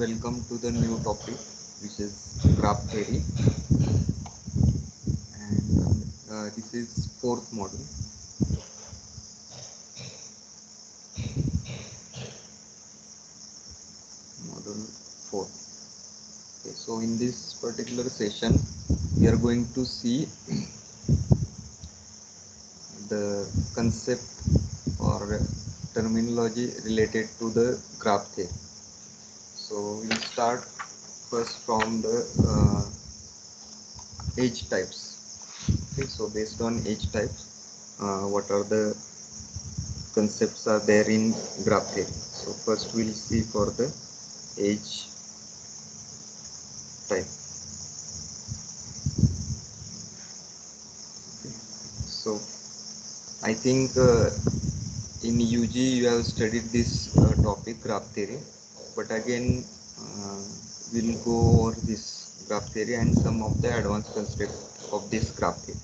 welcome to the new topic, which is graph theory, and this is fourth module. Module 4. Okay, so in this particular session, we are going to see the concept or terminology related to the graph theory. So we'll start first from the edge types. Okay, so based on edge types, what are the concepts are there in graph theory? So first we'll see for the edge type. Okay. So I think in UG you have studied this topic graph theory, but again uh, we'll go over this graph theory and some of the advanced concepts of this graph theory.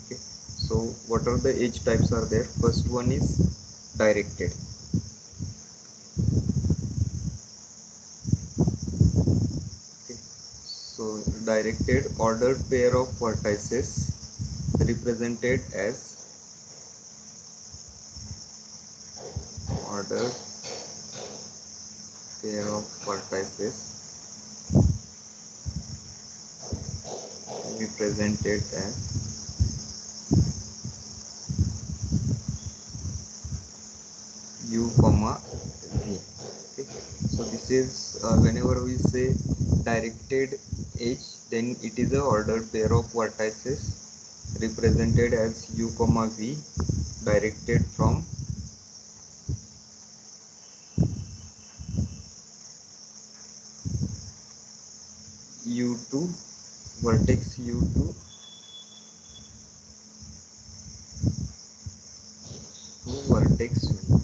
Okay. So what are the edge types are there? First one is directed. Okay. So directed ordered pair of vertices represented as ordered pair of vertices represented as u comma v. Okay. So this is whenever we say directed edge, then it is a ordered pair of vertices represented as u comma v directed from u to vertex u to vertex v.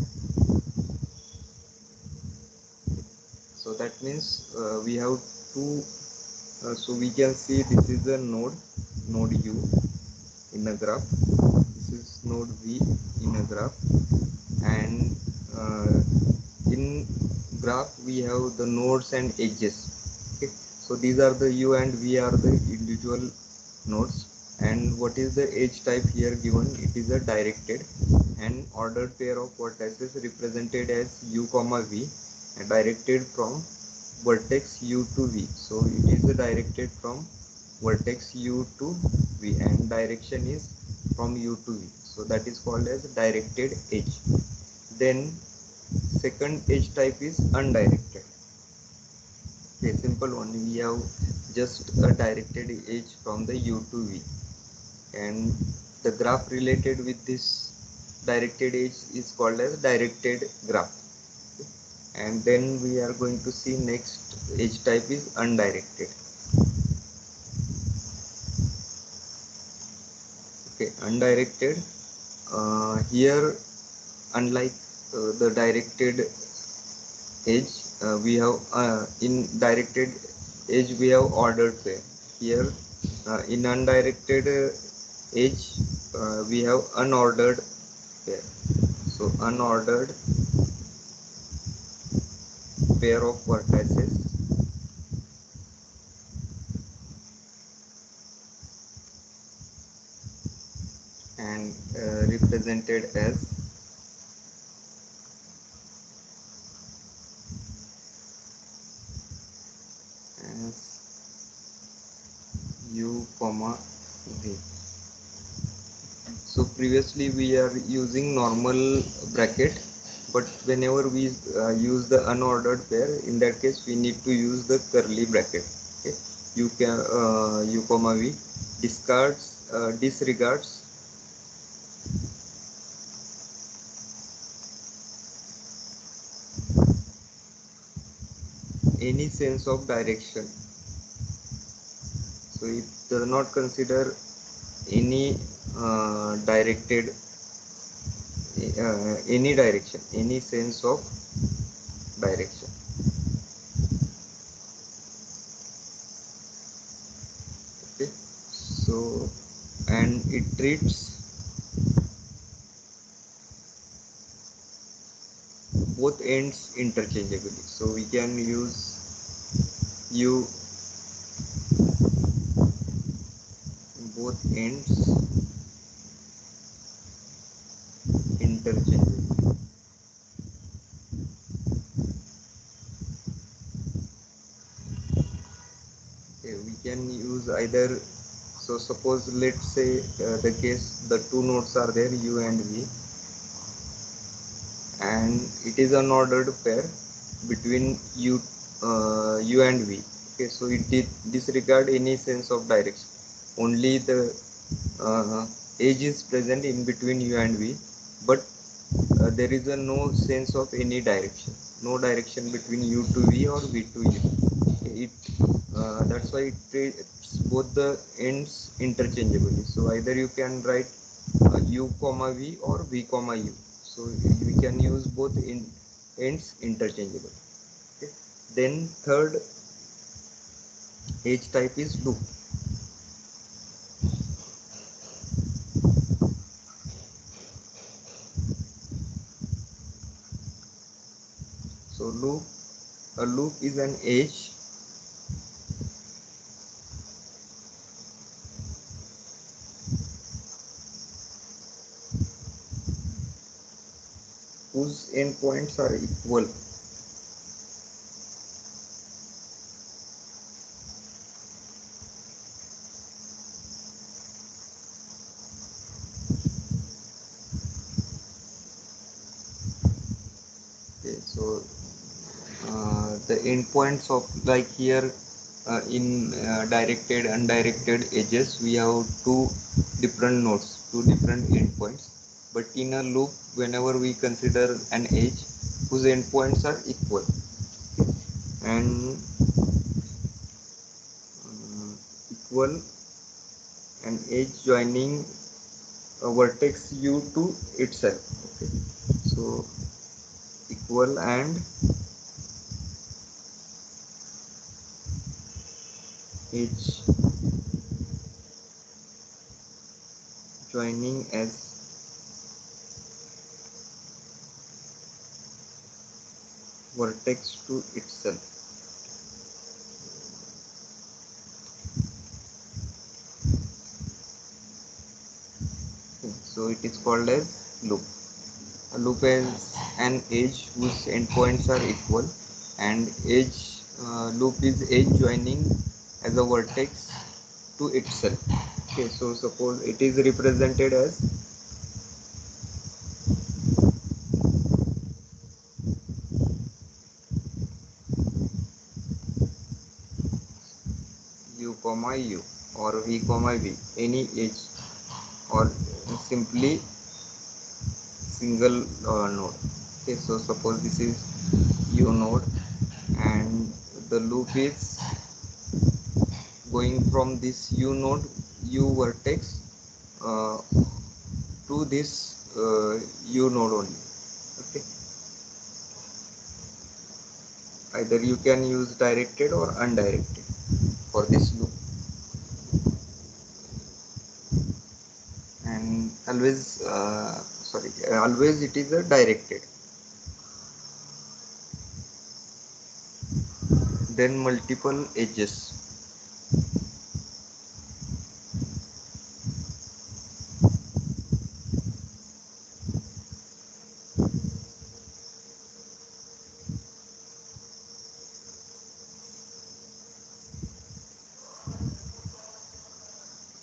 So that means we have two. So we can see this is a node u in a graph. This is node v in a graph, and in graph we have the nodes and edges. Okay, so these are the u and v are the individual nodes, and what is the edge type here given? It is a directed and ordered pair of vertices represented as u comma v and directed from vertex u to v. So it is directed from vertex u to v and direction is from u to v. So that is called as directed edge. Then second edge type is undirected. Okay, simple one. We have just a directed edge from the u to v, and the graph related with this directed edge is called as directed graph. Okay. And then we are going to see next edge type is undirected. Okay, undirected. Here, unlike the directed edge, we have in directed edge we have ordered pair. Here in undirected edge we have unordered pair. So unordered pair of vertices and represented as u comma v. So previously we are using normal bracket, but whenever we use the unordered pair, in that case we need to use the curly bracket. Okay, u can u comma v disregards any sense of direction. So it does not consider any directed any direction, any sense of direction. Okay, so and it treats both ends interchangeably. So we can use you both ends interchangeably. Okay, we can use either. So suppose, let's say, the case the two nodes are there, u and v, and it is an ordered pair between u and v. Okay, so it did disregard any sense of direction. Only the uh, edge is present in between u and v, but there is a no sense of any direction, no direction between u to v or v to u. It That's why it treats both the ends interchangeably. So either you can write u comma v or v comma u. So we can use both ends interchangeably. Okay. Then third edge type is loop. So a loop is an edge whose endpoints are equal. Okay, so the endpoints of, like here, in directed undirected edges, we have two different nodes, two different endpoints. But in a loop, whenever we consider an edge whose endpoints are equal, and equal, an edge joining a vertex u to itself. Okay, so equal and edge joining as vertex to itself. Okay, so it is called as loop. A loop is an edge whose endpoints are equal, and loop is edge joining as a vertex to itself. Okay, so suppose it is represented as u comma u or v comma v, any edge, or simply single node. Okay, so suppose this is u node, and the loop is going from this u node, u vertex, uh, to this u node only. Okay, either you can use directed or undirected for this loop, and always it is a directed. Then multiple edges.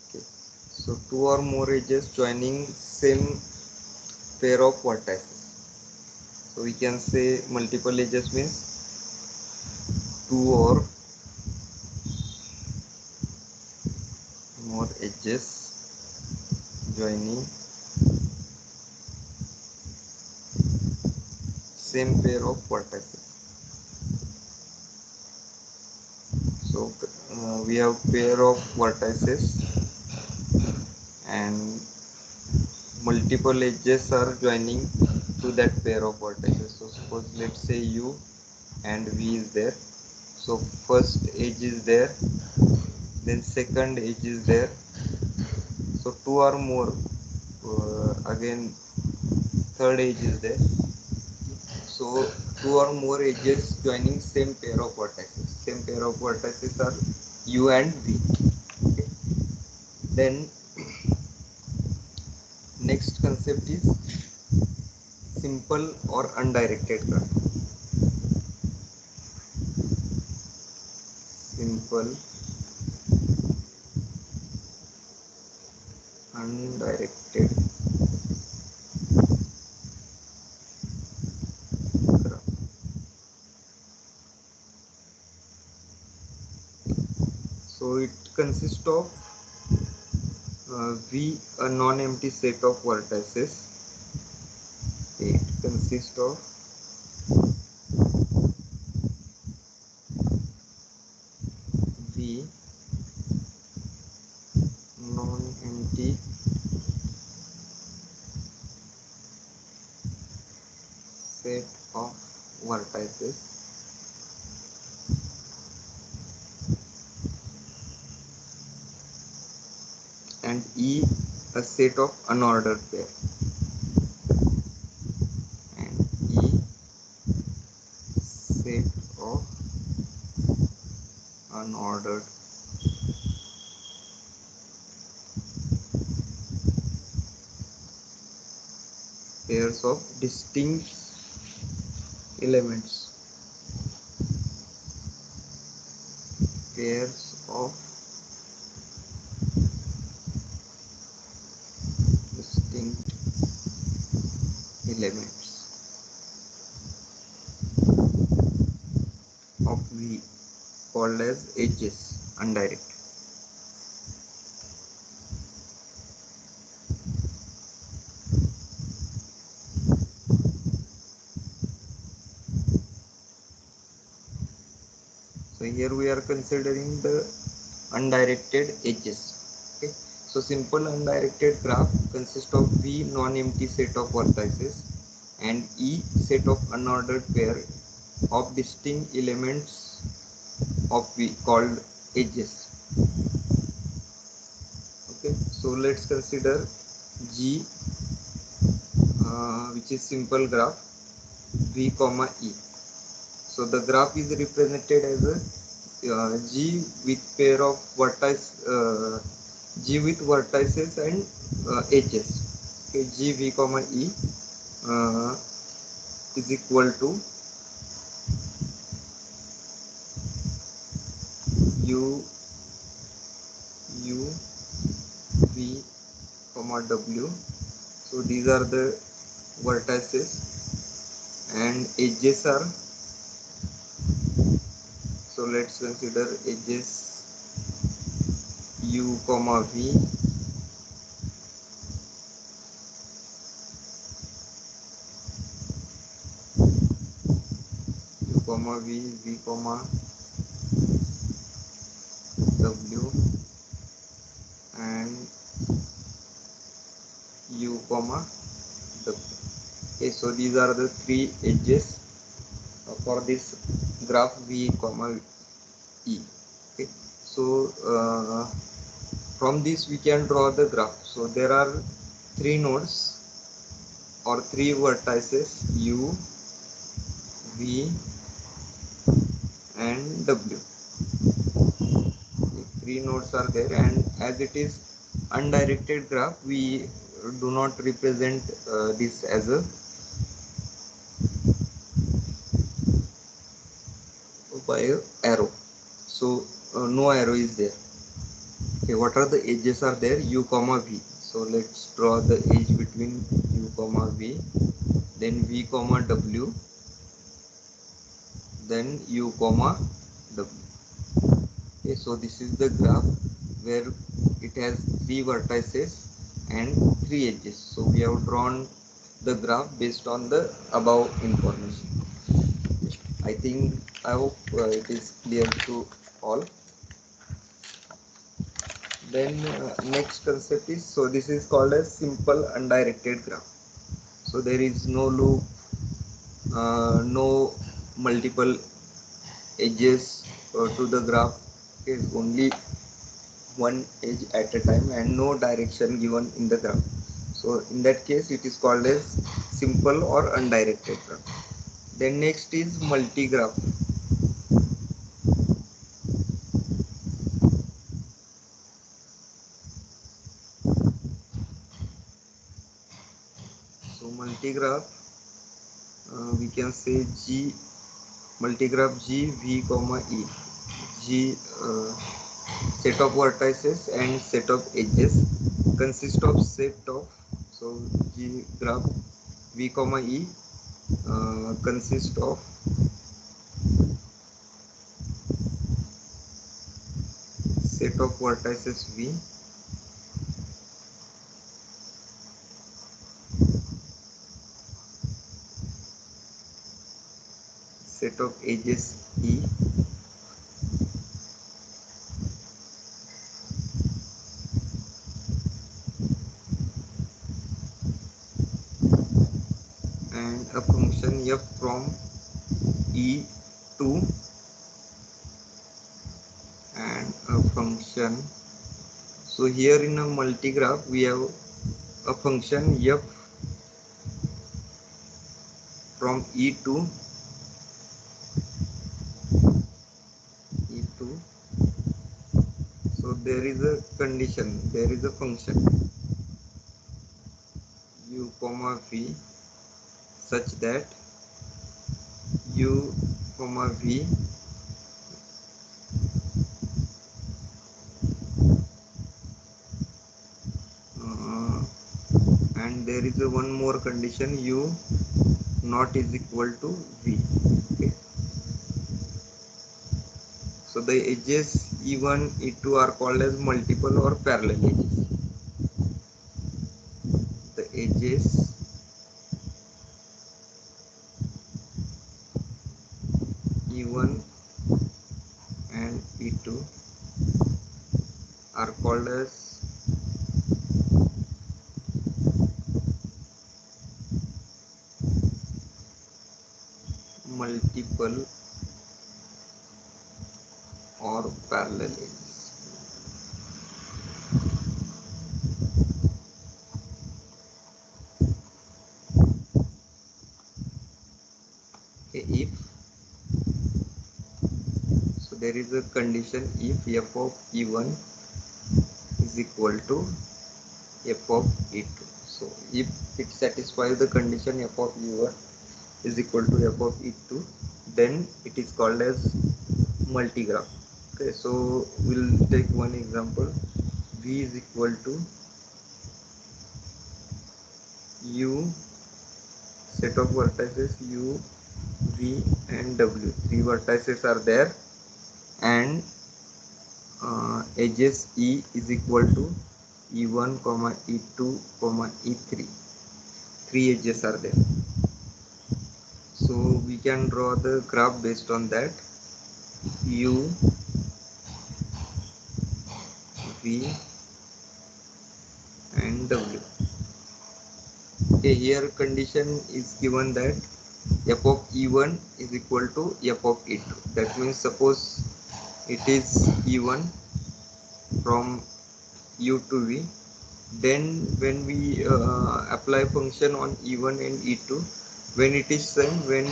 Okay, so two or more edges joining same pair of vertices. So we can say multiple edges means two or more edges joining same pair of vertices. So we have pair of vertices, and multiple edges are joining to that pair of vertices. So suppose, let's say u and v is there. So first edge is there, then second edge is there. So two or more, again third edge is there. So two or more edges joining same pair of vertices, same pair of vertices are u and v. Okay. Then next concept is simple or undirected graph. Simple undirected graph. So it consists of V, a non-empty set of vertices. It consists of V, non-empty set of vertices, and E, a set of unordered pair, and E, set of unordered pairs of distinct elements, pairs of distinct elements of V, called as edges, undirected. So here we are considering the undirected edges. Okay. So simple undirected graph consists of V, non-empty set of vertices, and E, set of unordered pair of distinct elements of V, called edges. Okay. So let's consider G, which is simple graph V comma E. So the graph is represented as a G with pair of G with vertices and edges. Okay, G V comma E uh, is equal to U V comma W. So these are the vertices, and edges are, so let's consider edges U comma V, U comma V, V comma W, and U comma W. Okay, so these are the three edges for this graph V comma E. Okay, so from this we can draw the graph. So there are three nodes or three vertices U, V, and W. Okay, three nodes are there, and as it is undirected graph, we do not represent this as a by a arrow. So no arrow is there. Okay, what are the edges are there? U comma V. So let's draw the edge between U comma V, then V comma W, then U comma W. Okay, so this is the graph where it has three vertices and three edges. So we have drawn the graph based on the above information. I hope it is clear to all. Then next concept is, so this is called as simple undirected graph. So there is no loop, no multiple edges to the graph. Okay, only one edge at a time and no direction given in the graph. So in that case it is called as simple or undirected graph. Then next is multi-graph. multigraph, we can say G, multigraph G V comma E. G, set of vertices and set of edges consist of set of, so G graph V comma E consist of set of vertices V set of edges E and a function f from E to and a function. So here in a multigraph we have a function f from E to E2. So there is a condition, there is a function u comma v such that u comma v uh, and there is a one more condition u not is equal to v. Okay, so the edges e1 e2 are called as multiple or parallel edges. The edges e1 and e2 are called as multiple or parallel edges. Okay, if so there is a condition if f of e1 is equal to f of e2. So if it satisfies the condition f of e1 is equal to f of e2, then it is called as multigraph. Okay, so we'll take one example. V is equal to u set of vertices u v and w. Three vertices are there and edges e is equal to e1 comma e2 comma e3. Three edges are there, so we can draw the graph based on that. U v and w. Okay, here condition is given that f of e1 is equal to f of e2. That means suppose it is e1 from u to v, then when we apply function on e1 and e2, when it is same, when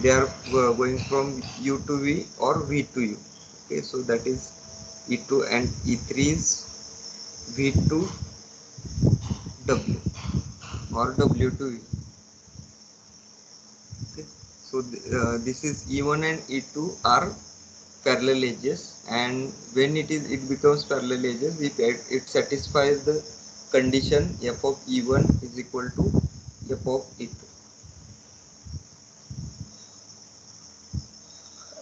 they are going from u to v or v to u. Okay, so that is e2 and e3 is v to w or w to v. Okay, so this is e1 and e2 are parallel edges, and when it becomes parallel edges if it satisfies the condition f of e1 is equal to f of e2,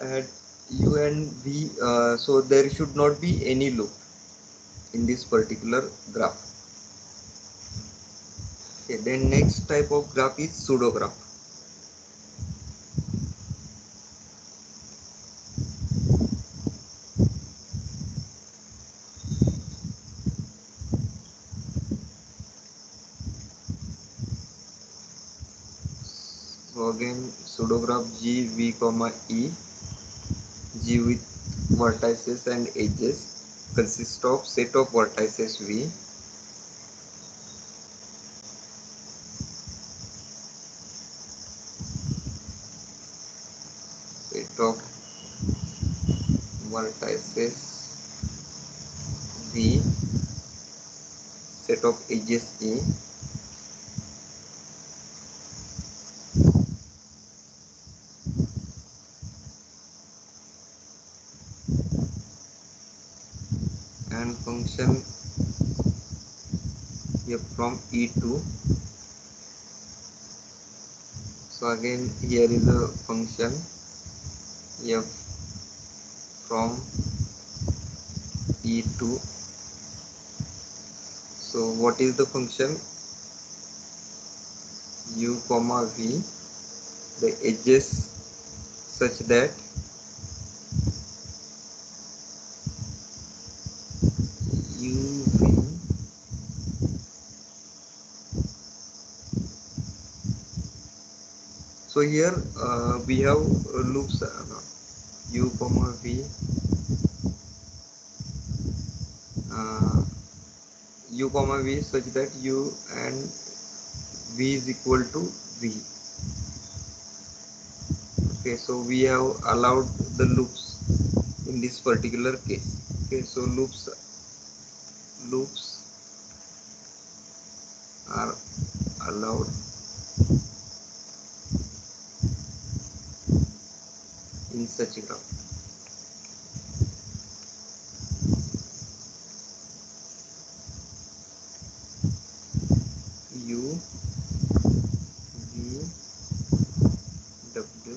and u and v, so there should not be any loop in this particular graph. Okay, then next type of graph is pseudograph. So again pseudograph G V comma E, G with vertices and edges consist of set of vertices V set of vertices V set of edges E and function f from E2. So again here is a function f from E2. So what is the function? U comma v, the edges such that u v. So here we have loops u comma v, uh, u comma v such that u and v is equal to v. Okay, so we have allowed the loops in this particular case. Okay, so loops are allowed in such a graph. U v w.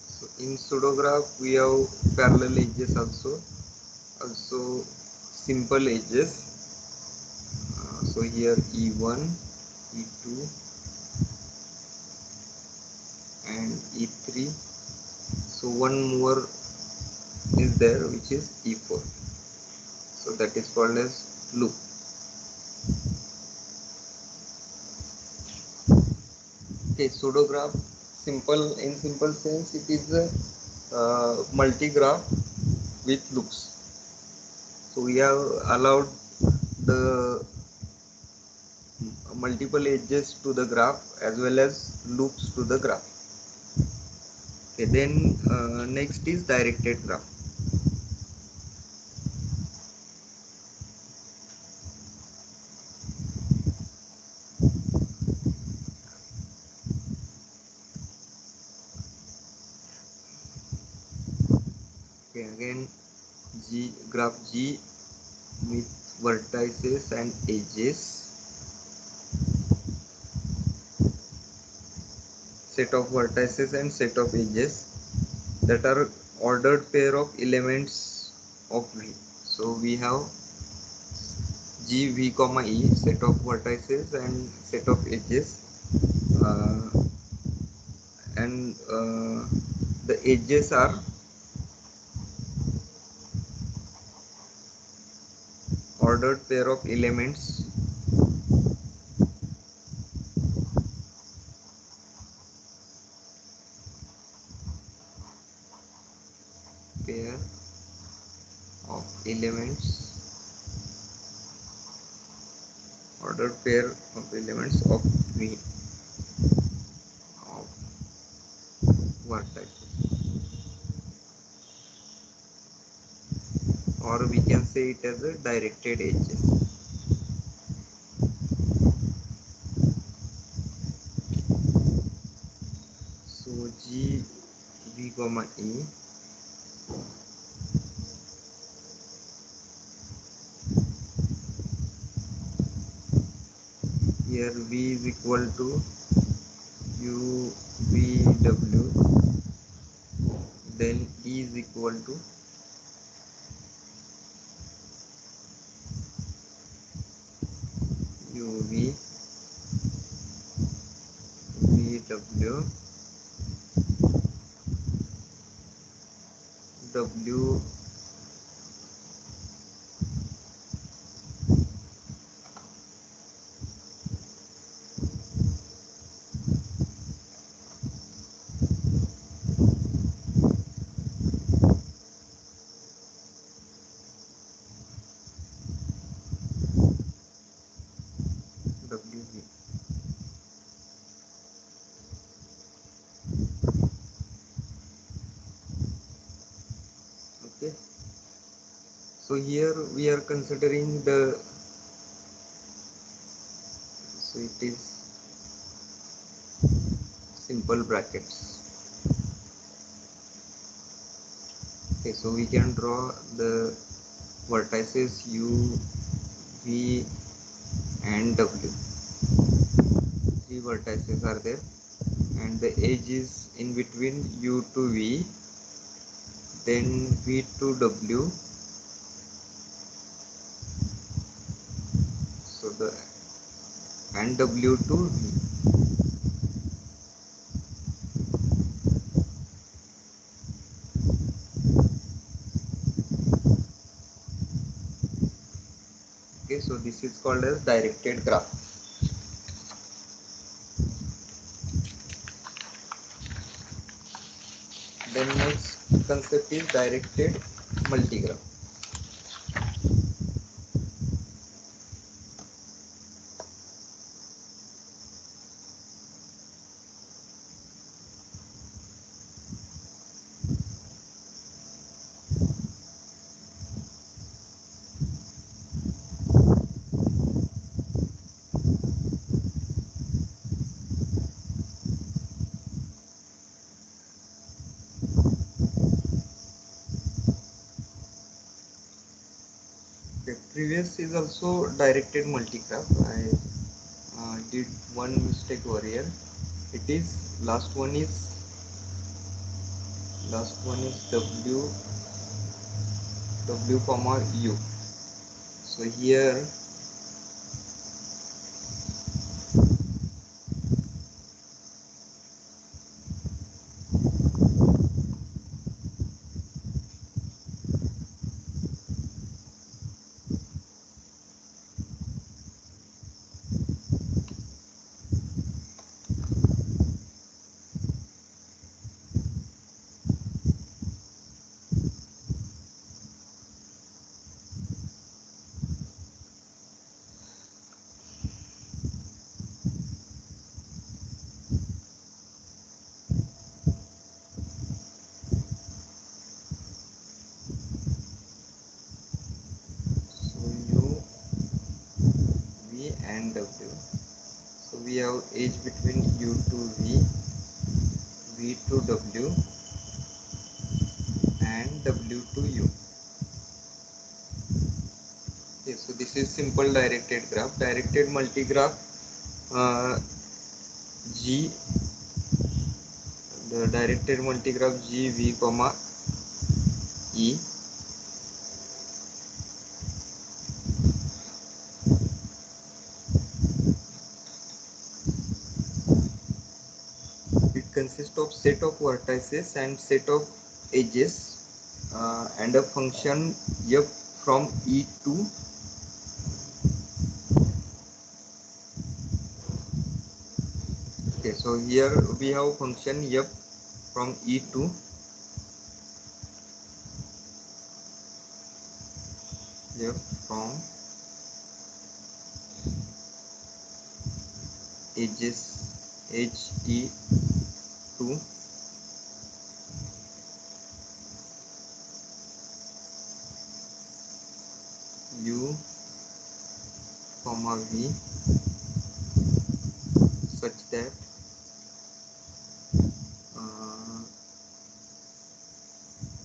So in pseudograph we have parallel edges also simple edges. So here E1, E2 and E3. So one more is there, which is E4. So that is called as loop. Okay, pseudograph, in simple sense, it is a multi-graph with loops. So we have allowed the multiple edges to the graph as well as loops to the graph. Okay, then next is directed graph. Okay, again graph G with vertices and edges, set of vertices and set of edges that are ordered pair of elements of V. So we have G V comma E, set of vertices and set of edges, uh, and the edges are ordered pair of elements pair of elements ordered pair of elements of V of vertices, or we can say it as a directed edges. So G V comma E, here V is equal to U V W, then E is equal to U V V W W W V. Okay, so here we are considering the, so it is simple brackets. Okay, Okay, so we can draw the vertices U, V and W. Three vertices are there, and the edge is in between U to V, then V to W. So the and W to V. Okay, so this is called as directed graph. Then next concept is directed multigraph. Okay, previous is also directed multigraph. I did one mistake over here. It is last one is W comma U. So here so U, V and W. So we have edge between U to V, V to W and W to U. Okay, so this is simple directed graph. Directed multigraph, G, the directed multigraph G, V comma E. It consists of set of vertices and set of edges and a function f from E to. Okay, so here we have function f from E to f from edges H E to U comma V, such that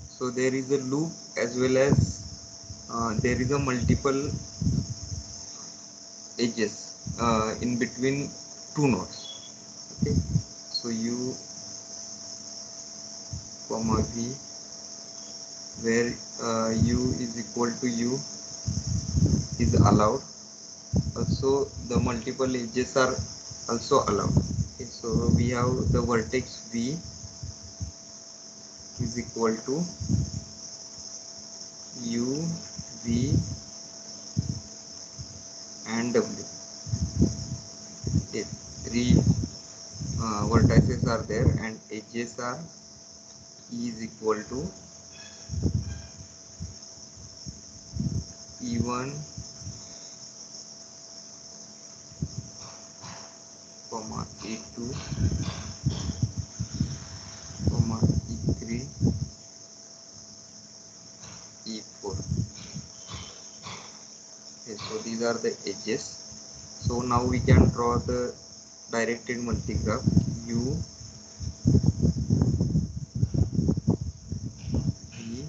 so there is a loop as well as there is a multiple edges in between two nodes. Okay, so U comma V, where U is equal to U is allowed. Also the multiple edges are also allowed. Okay, so we have the vertex V is equal to U, V and W. Okay, three vertices are there and edges are E is equal to E1 comma E2 comma E3 E4. Okay, so these are the edges. So now we can draw the directed multigraph U, V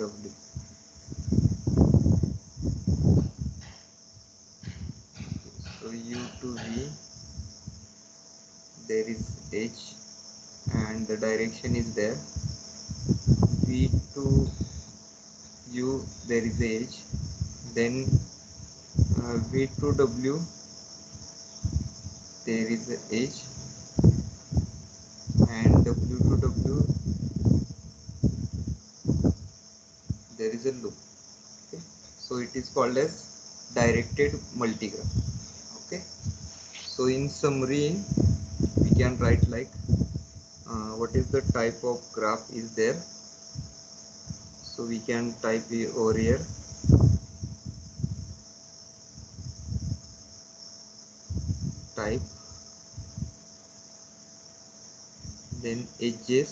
W. So U to V, there is H and the direction is there. V to U, there is H. Then V to W, there is H, and W to W, there is a loop. Okay, so it is called as directed multigraph. Okay, so in summary we can write like what is the type of graph is there. So we can type over here type, then edges,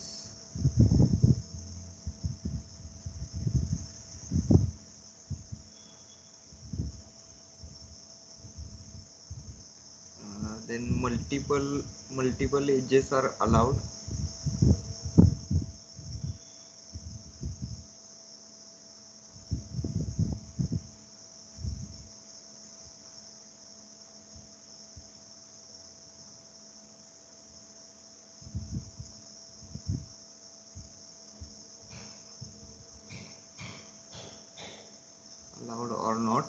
then multiple edges are allowed. Allowed or not,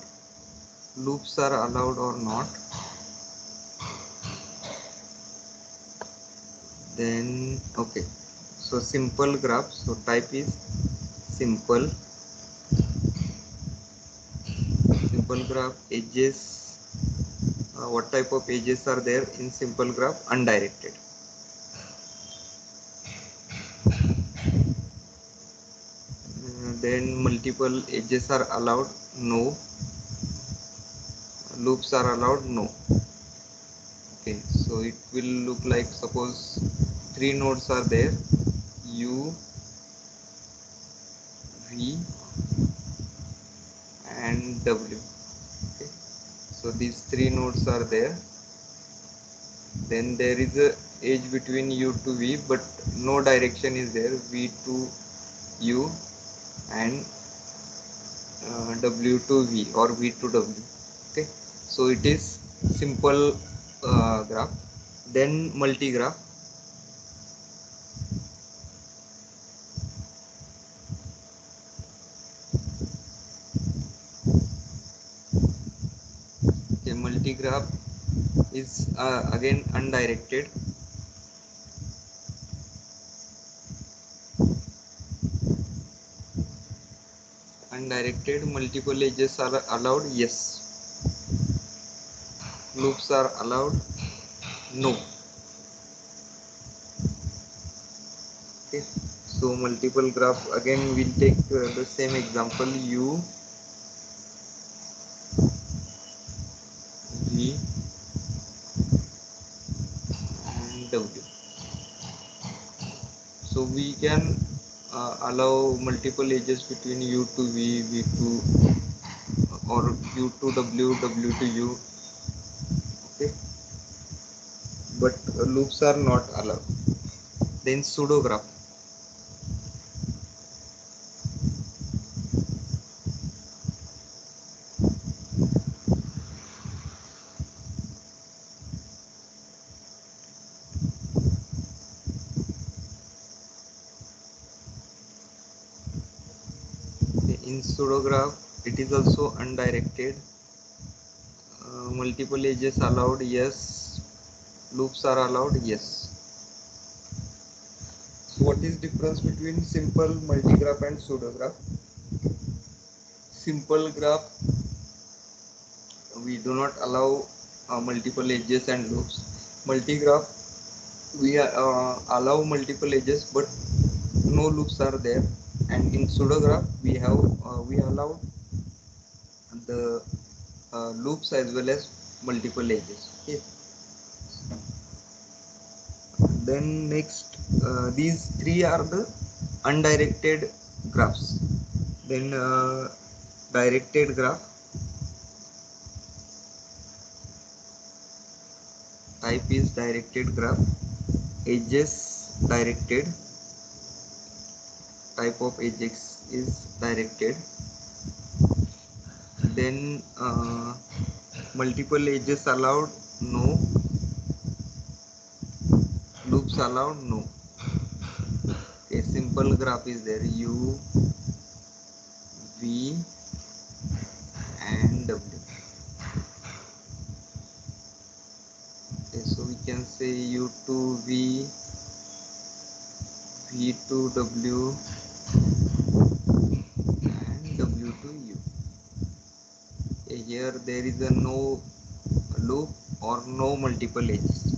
loops are allowed or not. Then okay, so simple graph, so type is simple graph. Edges, what type of edges are there in simple graph? Undirected. Then multiple edges are allowed? No. Loops are allowed? No. Okay, so it will look like, suppose three nodes are there, U, V and W. Okay, so these three nodes are there. Then there is a edge between U to V, but no direction is there, V to U and W to V or V to W. Okay, so it is simple graph. Then multigraph. Okay, multigraph is again undirected. Undirected, multiple edges are allowed? Yes. Loops are allowed? No. Okay, so multiple graph, again we'll take the same example, U, V and W. So we can allow multiple edges between U to V, V to or U to W, W to U. Okay, but loops are not allowed. Then pseudograph. In pseudograph, it is also undirected. Multiple edges allowed? Yes. Loops are allowed? Yes. So what is difference between simple, multigraph and pseudograph? Simple graph, we do not allow multiple edges and loops. Multigraph, we allow multiple edges but no loops are there. And in pseudograph, we allow the loops as well as multiple edges. Okay. Then next, these three are the undirected graphs. Then directed graph, type is directed graph, edges directed, type of Ajax is directed. Then multiple edges allowed, no. Loops allowed, no. A simple graph is there, U, V and W. Okay, so we can say U to V, V to W and W to U. Okay, here there is a no loop or no multiple edges.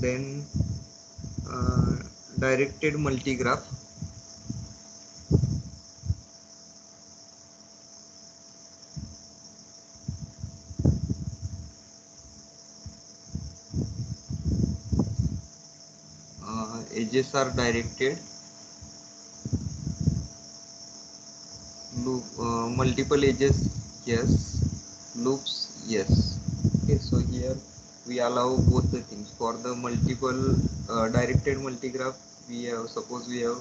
Then directed multigraph. Edges are directed, loop multiple edges, yes. Loops, yes. Okay, so here we allow both the things. For the multiple directed multigraph, we have, suppose we have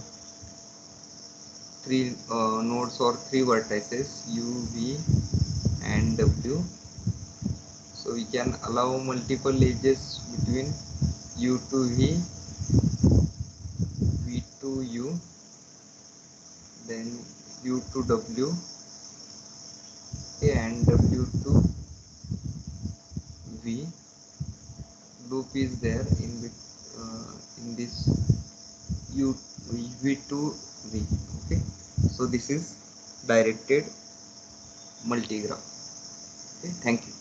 three nodes or three vertices, U, V and W. So we can allow multiple edges between U to V, V to U, then U to W, okay, and W to V. Loop is there in this U, V to V. Okay, so this is directed multigraph. Okay, thank you.